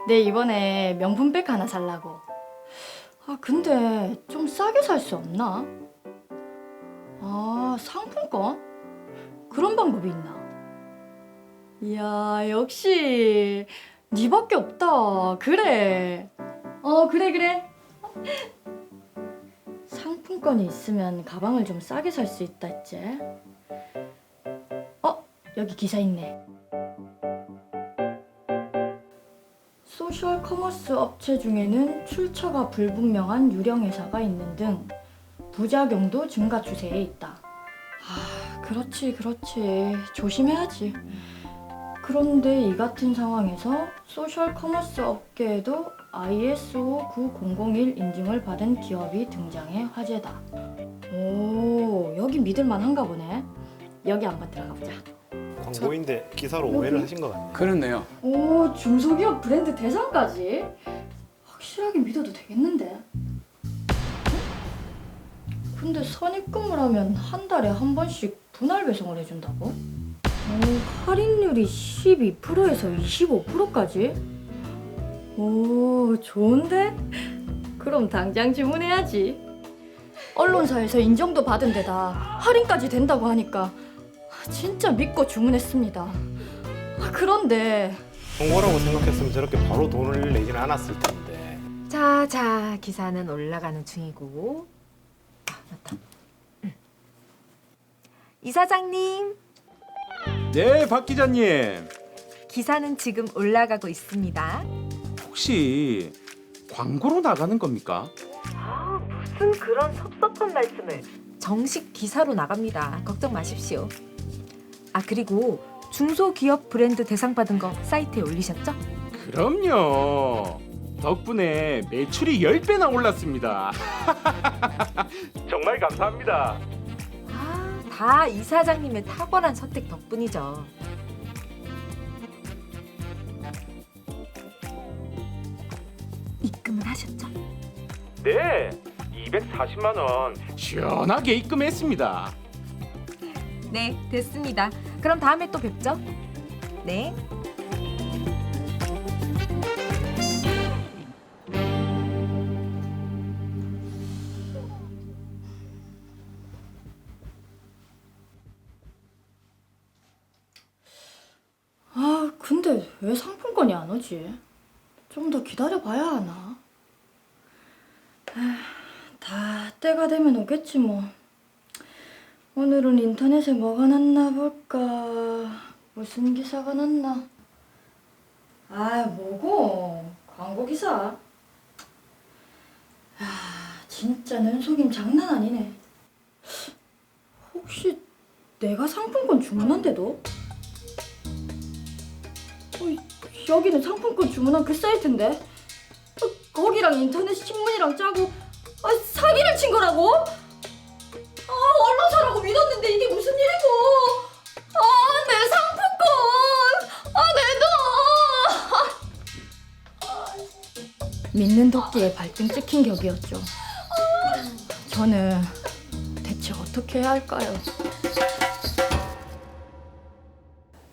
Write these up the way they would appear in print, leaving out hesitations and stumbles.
내 이번에 명품백 하나 살라고. 아, 근데 좀 싸게 살 수 없나? 아, 상품권? 그런 방법이 있나? 이야, 역시 니밖에 없다. 그래. 그래. 상품권이 있으면 가방을 좀 싸게 살 수 있다 했지. 여기 기사 있네. 소셜 커머스 업체 중에는 출처가 불분명한 유령 회사가 있는 등 부작용도 증가 추세에 있다. 아, 그렇지. 조심해야지. 그런데 이 같은 상황에서 소셜 커머스 업계에도 ISO 9001 인증을 받은 기업이 등장해 화제다. 오, 여기 믿을만한가 보네. 여기 한번 들어가 보자. 광고인데 기사로 오해를 하신 것 같네요. 그렇네요. 오, 중소기업 브랜드 대상까지? 확실하게 믿어도 되겠는데? 근데 선입금을 하면 한 달에 한 번씩 분할 배송을 해준다고? 오, 할인율이 12%에서 25%까지? 오, 좋은데? 그럼 당장 주문해야지. 언론사에서 인정도 받은 데다 할인까지 된다고 하니까 진짜 믿고 주문했습니다. 그런데 광고라고 생각했으면 저렇게 바로 돈을 내지는 않았을 텐데. 자, 기사는 올라가는 중이고. 아, 맞다. 이사장님, 네, 박 기자님. 기사는 지금 올라가고 있습니다. 혹시 광고로 나가는 겁니까? 무슨 그런 섭섭한 말씀을. 정식 기사로 나갑니다. 걱정 마십시오. 아, 그리고 중소기업 브랜드 대상 받은 거 사이트에 올리셨죠? 그럼요. 덕분에 매출이 10배나 올랐습니다. 정말 감사합니다. 아, 다 이사장님의 탁월한 선택 덕분이죠. 입금은 하셨죠? 네, 240만 원 시원하게 입금했습니다. 네, 됐습니다. 그럼 다음에 또 뵙죠? 네. 아, 근데 왜 상품권이 안 오지? 좀 더 기다려봐야 하나? 다 때가 되면 오겠지 뭐. 오늘은 인터넷에 뭐가 났나 볼까? 무슨 기사가 났나? 아, 뭐고? 광고 기사? 진짜 눈속임 장난 아니네. 혹시 내가 상품권 주문한데도? 여기는 상품권 주문한 그 사이트인데? 거기랑 인터넷 신문이랑 짜고 사기를 친 거라고? 언론사라고 믿었는데 이게 무슨 일이고? 내 상품권! 내 돈! 믿는 도끼에 발등 찍힌 격이었죠. 저는 대체 어떻게 해야 할까요?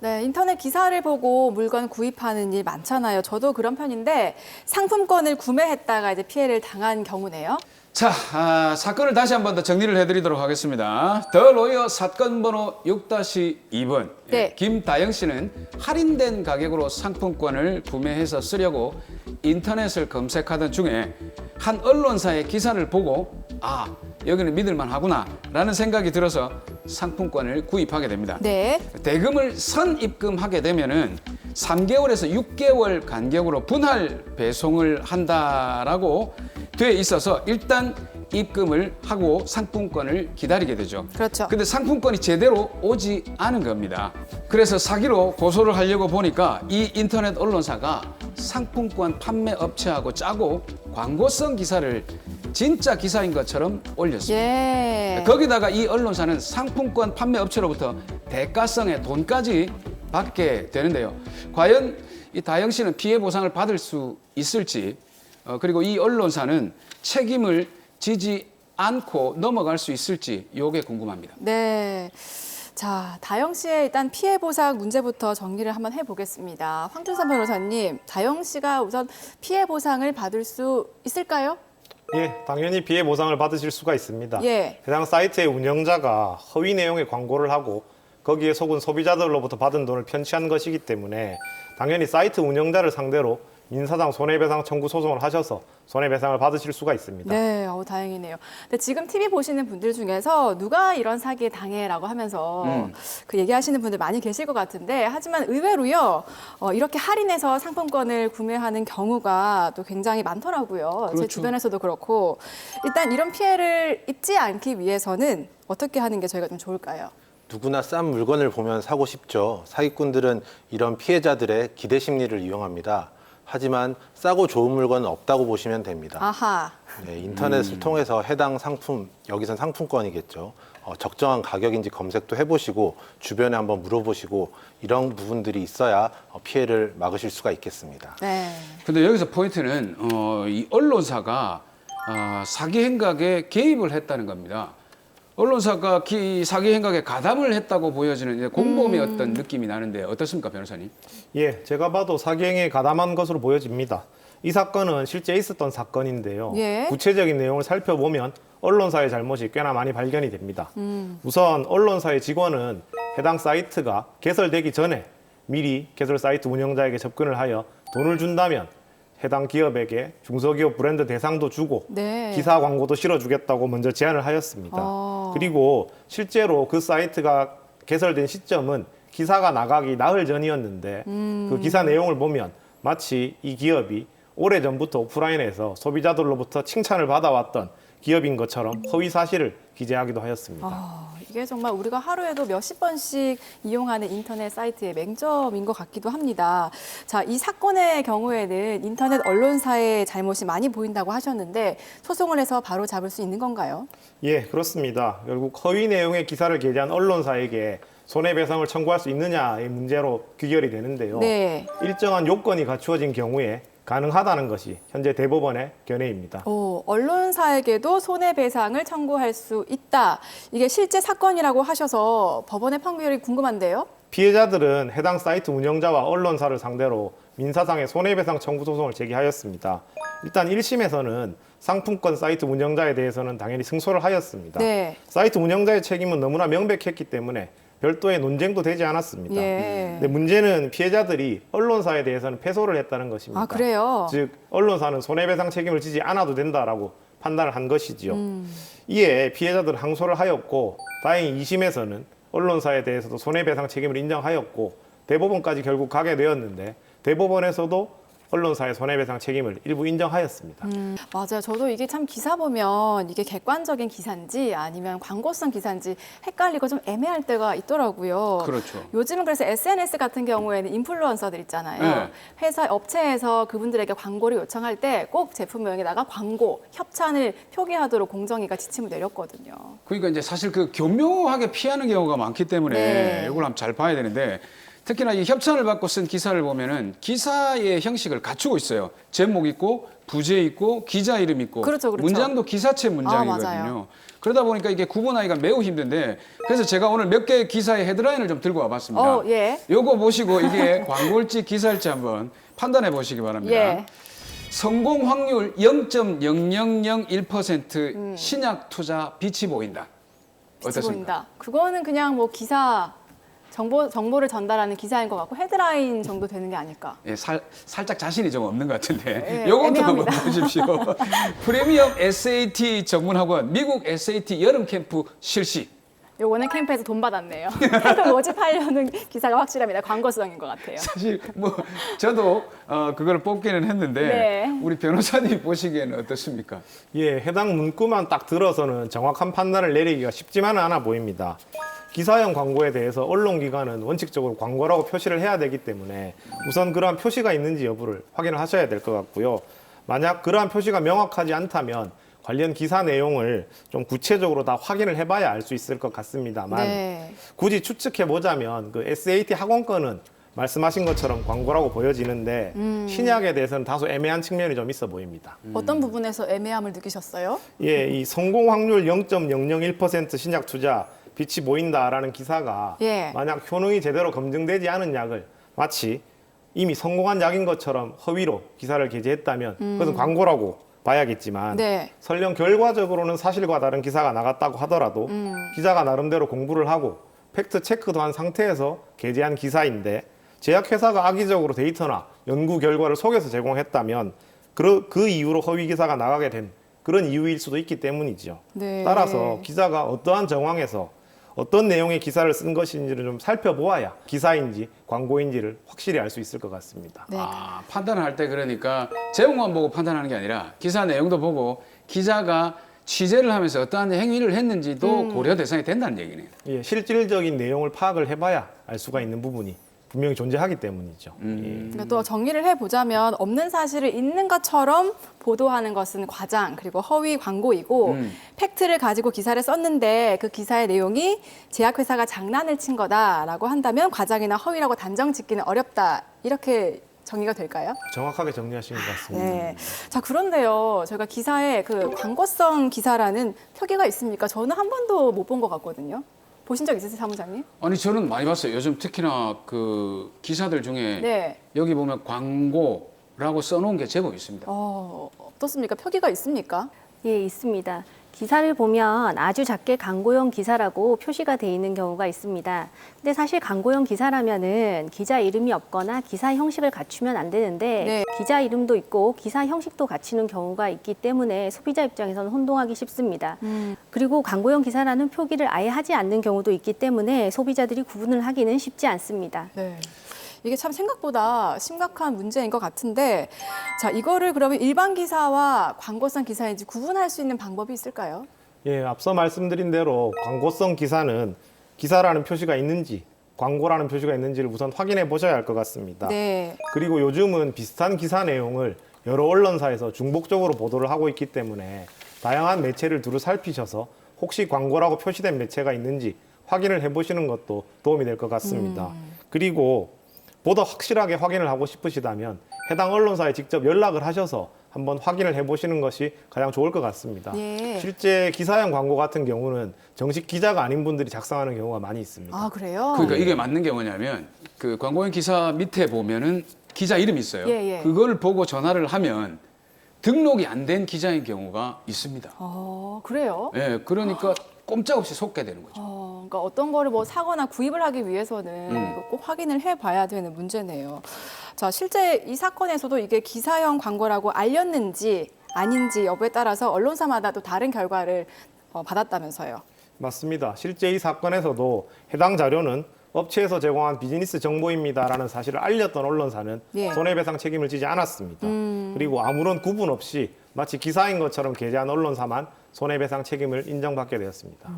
네, 인터넷 기사를 보고 물건 구입하는 일 많잖아요. 저도 그런 편인데 상품권을 구매했다가 이제 피해를 당한 경우네요. 자, 사건을 다시 한 번 더 정리를 해드리도록 하겠습니다. 더 로이어 사건 번호 6-2번. 네. 김다영 씨는 할인된 가격으로 상품권을 구매해서 쓰려고 인터넷을 검색하던 중에 한 언론사의 기사를 보고 여기는 믿을만 하구나 라는 생각이 들어서 상품권을 구입하게 됩니다. 네. 대금을 선입금하게 되면은 3개월에서 6개월 간격으로 분할 배송을 한다라고 돼 있어서 일단 입금을 하고 상품권을 기다리게 되죠. 그렇죠. 근데 상품권이 제대로 오지 않은 겁니다. 그래서 사기로 고소를 하려고 보니까 이 인터넷 언론사가 상품권 판매 업체하고 짜고 광고성 기사를 진짜 기사인 것처럼 올렸습니다. 예. 거기다가 이 언론사는 상품권 판매 업체로부터 대가성의 돈까지 받게 되는데요. 과연 이 다영 씨는 피해 보상을 받을 수 있을지, 그리고 이 언론사는 책임을 지지 않고 넘어갈 수 있을지 이게 궁금합니다. 네. 자, 다영 씨의 일단 피해 보상 문제부터 정리를 한번 해보겠습니다. 황준선 변호사님, 다영 씨가 우선 피해 보상을 받을 수 있을까요? 예, 당연히 피해 보상을 받으실 수가 있습니다. 예. 해당 사이트의 운영자가 허위 내용의 광고를 하고 거기에 속은 소비자들로부터 받은 돈을 편취한 것이기 때문에 당연히 사이트 운영자를 상대로 민사상 손해배상 청구 소송을 하셔서 손해배상을 받으실 수가 있습니다. 네, 다행이네요. 근데 지금 TV 보시는 분들 중에서 누가 이런 사기에 당해라고 하면서 그 얘기하시는 분들 많이 계실 것 같은데, 하지만 의외로요, 이렇게 할인해서 상품권을 구매하는 경우가 또 굉장히 많더라고요. 제 그렇죠. 주변에서도 그렇고. 일단 이런 피해를 입지 않기 위해서는 어떻게 하는 게 저희가 좀 좋을까요? 누구나 싼 물건을 보면 사고 싶죠. 사기꾼들은 이런 피해자들의 기대 심리를 이용합니다. 하지만 싸고 좋은 물건은 없다고 보시면 됩니다. 아하. 네, 인터넷을 통해서 해당 상품, 여기선 상품권이겠죠. 적정한 가격인지 검색도 해보시고 주변에 한번 물어보시고 이런 부분들이 있어야 피해를 막으실 수가 있겠습니다. 네. 근데 여기서 포인트는 이 언론사가 사기 행각에 개입을 했다는 겁니다. 언론사가 사기 행각에 가담을 했다고 보여지는 이제 공범의 어떤 느낌이 나는데 어떻습니까, 변호사님? 예, 제가 봐도 사기행위에 가담한 것으로 보여집니다. 이 사건은 실제 있었던 사건인데요. 예. 구체적인 내용을 살펴보면 언론사의 잘못이 꽤나 많이 발견이 됩니다. 우선 언론사의 직원은 해당 사이트가 개설되기 전에 미리 개설 사이트 운영자에게 접근을 하여 돈을 준다면 해당 기업에게 중소기업 브랜드 대상도 주고 네. 기사 광고도 실어주겠다고 먼저 제안을 하였습니다. 그리고 실제로 그 사이트가 개설된 시점은 기사가 나가기 나흘 전이었는데 그 기사 내용을 보면 마치 이 기업이 오래전부터 오프라인에서 소비자들로부터 칭찬을 받아왔던 기업인 것처럼 허위 사실을 기재하기도 하였습니다. 이게 정말 우리가 하루에도 몇십 번씩 이용하는 인터넷 사이트의 맹점인 것 같기도 합니다. 자, 이 사건의 경우에는 인터넷 언론사의 잘못이 많이 보인다고 하셨는데 소송을 해서 바로 잡을 수 있는 건가요? 예, 그렇습니다. 결국 허위 내용의 기사를 게재한 언론사에게 손해배상을 청구할 수 있느냐의 문제로 귀결이 되는데요. 네. 일정한 요건이 갖추어진 경우에 가능하다는 것이 현재 대법원의 견해입니다. 언론사에게도 손해배상을 청구할 수 있다. 이게 실제 사건이라고 하셔서 법원의 판결이 궁금한데요. 피해자들은 해당 사이트 운영자와 언론사를 상대로 민사상의 손해배상 청구 소송을 제기하였습니다. 일단 1심에서는 상품권 사이트 운영자에 대해서는 당연히 승소를 하였습니다. 네. 사이트 운영자의 책임은 너무나 명백했기 때문에 별도의 논쟁도 되지 않았습니다. 예. 근데 문제는 피해자들이 언론사에 대해서는 패소를 했다는 것입니다. 아, 그래요? 즉 언론사는 손해배상 책임을 지지 않아도 된다라고 판단을 한 것이지요. 이에 피해자들은 항소를 하였고 다행히 2심에서는 언론사에 대해서도 손해배상 책임을 인정하였고 대법원까지 결국 가게 되었는데 대법원에서도 언론사의 손해배상 책임을 일부 인정하였습니다. 맞아요. 저도 이게 참 기사 보면 이게 객관적인 기사인지 아니면 광고성 기사인지 헷갈리고 좀 애매할 때가 있더라고요. 그렇죠. 요즘은 그래서 SNS 같은 경우에는 인플루언서들 있잖아요. 네. 회사, 업체에서 그분들에게 광고를 요청할 때 꼭 제품명에다가 광고, 협찬을 표기하도록 공정위가 지침을 내렸거든요. 그러니까 이제 사실 그 교묘하게 피하는 경우가 많기 때문에 네. 이걸 한번 잘 봐야 되는데 특히나 이 협찬을 받고 쓴 기사를 보면은 기사의 형식을 갖추고 있어요. 제목 있고 부제 있고 기자 이름 있고 그렇죠, 그렇죠. 문장도 기사체 문장이거든요. 맞아요. 그러다 보니까 이게 구분하기가 매우 힘든데 그래서 제가 오늘 몇 개의 기사의 헤드라인을 좀 들고 와봤습니다. 예. 요거 보시고 이게 광고일지 기사일지 한번 판단해 보시기 바랍니다. 예. 성공 확률 0.0001% 신약 투자 빛이 보인다. 빛이 어떻습니까? 보인다. 그거는 그냥 뭐 기사 정보를 전달하는 기사인 것 같고 헤드라인 정도 되는 게 아닐까. 예, 살짝 자신이 좀 없는 것 같은데 예, 요것도 한번 애매합니다. 보십시오. 프리미엄 SAT 전문학원 미국 SAT 여름 캠프 실시. 요거는 캠프에서 돈 받았네요. 캠프 모집하려는 기사가 확실합니다. 광고성인 것 같아요. 사실 뭐 저도 그걸 뽑기는 했는데 네. 우리 변호사님 보시기에는 어떻습니까? 예, 해당 문구만 딱 들어서는 정확한 판단을 내리기가 쉽지만은 않아 보입니다. 기사형 광고에 대해서 언론기관은 원칙적으로 광고라고 표시를 해야 되기 때문에 우선 그러한 표시가 있는지 여부를 확인을 하셔야 될 것 같고요. 만약 그러한 표시가 명확하지 않다면 관련 기사 내용을 좀 구체적으로 다 확인을 해봐야 알 수 있을 것 같습니다만 네. 굳이 추측해보자면 그 SAT 학원권은 말씀하신 것처럼 광고라고 보여지는데 신약에 대해서는 다소 애매한 측면이 좀 있어 보입니다. 어떤 부분에서 애매함을 느끼셨어요? 예, 이 성공 확률 0.001% 신약 투자 빛이 보인다라는 기사가 예. 만약 효능이 제대로 검증되지 않은 약을 마치 이미 성공한 약인 것처럼 허위로 기사를 게재했다면 그것은 광고라고 봐야겠지만 네. 설령 결과적으로는 사실과 다른 기사가 나갔다고 하더라도 기자가 나름대로 공부를 하고 팩트 체크도 한 상태에서 게재한 기사인데 제약회사가 악의적으로 데이터나 연구 결과를 속여서 제공했다면 그 이후로 허위 기사가 나가게 된 그런 이유일 수도 있기 때문이죠. 네. 따라서 기자가 어떠한 정황에서 어떤 내용의 기사를 쓴 것인지를 좀 살펴보아야 기사인지 광고인지를 확실히 알 수 있을 것 같습니다. 네. 아, 판단할 때 그러니까 제목만 보고 판단하는 게 아니라 기사 내용도 보고 기자가 취재를 하면서 어떠한 행위를 했는지도 고려 대상이 된다는 얘기네요. 예, 실질적인 내용을 파악을 해봐야 알 수가 있는 부분이 분명히 존재하기 때문이죠. 예. 그러니까 또 정리를 해보자면 없는 사실을 있는 것처럼 보도하는 것은 과장 그리고 허위 광고이고 팩트를 가지고 기사를 썼는데 그 기사의 내용이 제약회사가 장난을 친 거다라고 한다면 과장이나 허위라고 단정 짓기는 어렵다 이렇게 정리가 될까요? 정확하게 정리하신 것 같습니다. 네. 자 그런데요, 저희가 기사에 그 광고성 기사라는 표기가 있습니까? 저는 한 번도 못 본 것 같거든요. 보신 적 있으세요, 사무장님? 아니 저는 많이 봤어요. 요즘 특히나 그 기사들 중에 네. 여기 보면 광고라고 써놓은 게 제법 있습니다. 어떻습니까? 표기가 있습니까? 예, 있습니다. 기사를 보면 아주 작게 광고용 기사라고 표시가 돼 있는 경우가 있습니다. 근데 사실 광고용 기사라면은 기자 이름이 없거나 기사 형식을 갖추면 안 되는데 네. 기자 이름도 있고 기사 형식도 갖추는 경우가 있기 때문에 소비자 입장에서는 혼동하기 쉽습니다. 그리고 광고용 기사라는 표기를 아예 하지 않는 경우도 있기 때문에 소비자들이 구분을 하기는 쉽지 않습니다. 네. 이게 참 생각보다 심각한 문제인 것 같은데, 자, 이거를 그러면 일반 기사와 광고성 기사인지 구분할 수 있는 방법이 있을까요? 예, 앞서 말씀드린 대로 광고성 기사는 기사라는 표시가 있는지 광고라는 표시가 있는지를 우선 확인해 보셔야 할 것 같습니다. 네. 그리고 요즘은 비슷한 기사 내용을 여러 언론사에서 중복적으로 보도를 하고 있기 때문에 다양한 매체를 두루 살피셔서 혹시 광고라고 표시된 매체가 있는지 확인을 해보시는 것도 도움이 될 것 같습니다. 그리고 보다 확실하게 확인을 하고 싶으시다면 해당 언론사에 직접 연락을 하셔서 한번 확인을 해보시는 것이 가장 좋을 것 같습니다. 예. 실제 기사형 광고 같은 경우는 정식 기자가 아닌 분들이 작성하는 경우가 많이 있습니다. 아, 그래요? 그러니까 이게 맞는 게 뭐냐면 그 광고용 기사 밑에 보면은 기자 이름이 있어요. 예, 예. 그걸 보고 전화를 하면 등록이 안 된 기자인 경우가 있습니다. 그래요? 예, 그러니까 꼼짝없이 속게 되는 거죠. 그러니까 어떤 거를 뭐 사거나 구입을 하기 위해서는 이거 꼭 확인을 해봐야 되는 문제네요. 자, 실제 이 사건에서도 이게 기사형 광고라고 알렸는지 아닌지 여부에 따라서 언론사마다 또 다른 결과를 받았다면서요. 맞습니다. 실제 이 사건에서도 해당 자료는 업체에서 제공한 비즈니스 정보입니다라는 사실을 알렸던 언론사는 예. 손해배상 책임을 지지 않았습니다. 그리고 아무런 구분 없이 마치 기사인 것처럼 게재한 언론사만 손해배상 책임을 인정받게 되었습니다.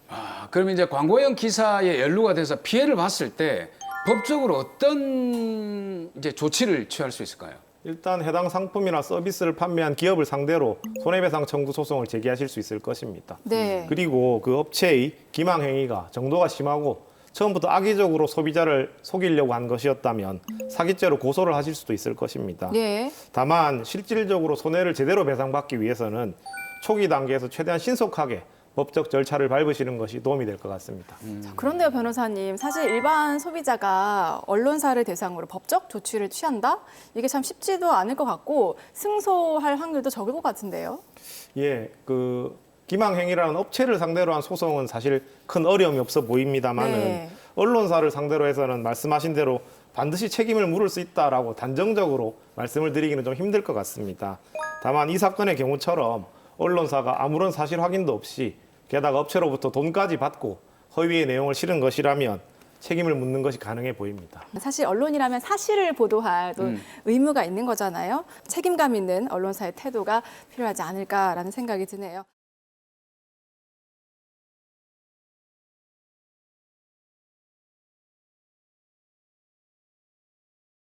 아, 그러면 이제 광고용 기사에 연루가 돼서 피해를 봤을 때 법적으로 어떤 이제 조치를 취할 수 있을까요? 일단 해당 상품이나 서비스를 판매한 기업을 상대로 손해배상 청구 소송을 제기하실 수 있을 것입니다. 네. 그리고 그 업체의 기망 행위가 정도가 심하고 처음부터 악의적으로 소비자를 속이려고 한 것이었다면 사기죄로 고소를 하실 수도 있을 것입니다. 예. 다만 실질적으로 손해를 제대로 배상받기 위해서는 초기 단계에서 최대한 신속하게 법적 절차를 밟으시는 것이 도움이 될 것 같습니다. 자, 그런데요, 변호사님. 사실 일반 소비자가 언론사를 대상으로 법적 조치를 취한다? 이게 참 쉽지도 않을 것 같고 승소할 확률도 적을 것 같은데요. 예, 그 기망행위라는 업체를 상대로 한 소송은 사실 큰 어려움이 없어 보입니다만은 네. 언론사를 상대로 해서는 말씀하신 대로 반드시 책임을 물을 수 있다라고 단정적으로 말씀을 드리기는 좀 힘들 것 같습니다. 다만 이 사건의 경우처럼 언론사가 아무런 사실 확인도 없이 게다가 업체로부터 돈까지 받고 허위의 내용을 실은 것이라면 책임을 묻는 것이 가능해 보입니다. 사실 언론이라면 사실을 보도할 또 의무가 있는 거잖아요. 책임감 있는 언론사의 태도가 필요하지 않을까라는 생각이 드네요.